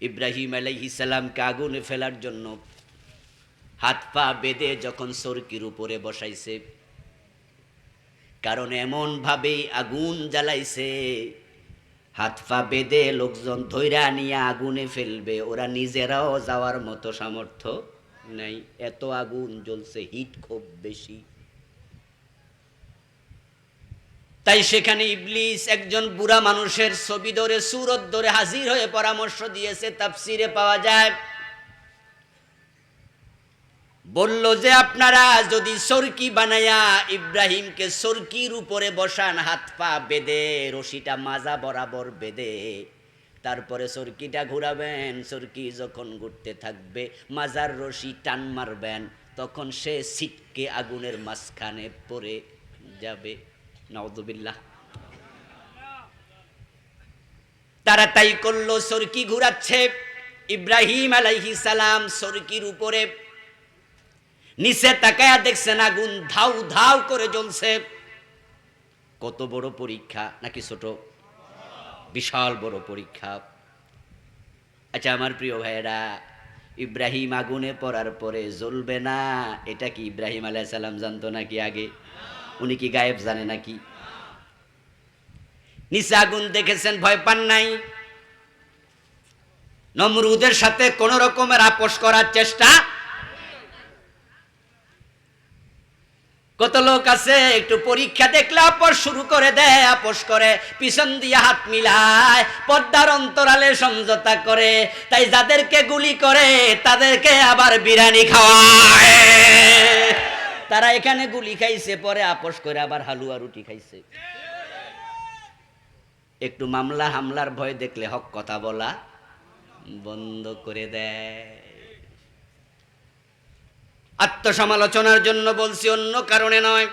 ইব্রাহিম আলাইহিস সালামকে আগুনে ফেলার জন্য হাত পা বেঁধে যখন সরকির উপরে বসাইছে, কারণ এমন ভাবে আগুন জ্বালাইছে, হাত পা বেঁধে লোকজন ধৈরা নিয়ে আগুনে ফেলবে, ওরা নিজেরাও যাওয়ার মতো সামর্থ্য নাই, এত আগুন জ্বলছে, হিট খুব বেশি। তাই সেখানে ইবলিস একজন বুড়া মানুষের ছবি ধরে সুরত ধরে হাজির হয়ে পরামর্শ দিয়েছে, তাফসিরে পাওয়া যায়। বলল যে আপনারা যদি সরকি বানায়া ইব্রাহিমকে সরকির উপরে বসান, হাত পা বেঁধে রশিটা মাজা বরাবর বেঁধে, তারপরে সরকিটা ঘুরাবেন, সরকি যখন ঘুরতে থাকবে মাজার রশি টান মারবেন, তখন সে ছিটকে আগুনের মাঝখানে পড়ে যাবে। নাউযুবিল্লাহ। তারা তাই করলো, সরকি ঘুরাচ্ছে, ইব্রাহিম আলাইহিস সালাম সরকির উপরে, নিচে তাকায়া দেখছেন আগুন ধাউ ধাউ করে জ্বলছে। কত বড় পরীক্ষা নাকি ছোট? বিশাল বড় পরীক্ষা। আচ্ছা আমার প্রিয় ভাইয়েরা, ইব্রাহিম আগুনে পড়ার পরে জ্বলবে না, এটা কি ইব্রাহিম আলাইহিস সালাম জানতো নাকি আগে? উনি কি গায়েব জানে নাকি? নিচে আগুন দেখেছেন, ভয় পান নাই। নমরুদের সাথে কোন রকমের আপোষ করার চেষ্টা। কত লোক আছে একটু পরীক্ষা দেখলে আপোষ শুরু করে দেয়, আপোষ করে, পিছন দিয়ে হাত মিলায়, পর্দার অন্তরালে সমঝোতা করে। তাই যাদেরকে গুলি করে তাদেরকে আবার বিরিয়ানি খাওয়ায়। তারা এখানে গুলি খাইছে, পরে আপোষ করে আবার হালুয়া রুটি খাইছে। একটু মামলা হামলার ভয় দেখলে হক কথা বলা বন্ধ করে দেয়। আত্মসমালোচনার জন্য বলছি, অন্য কারণে নয়।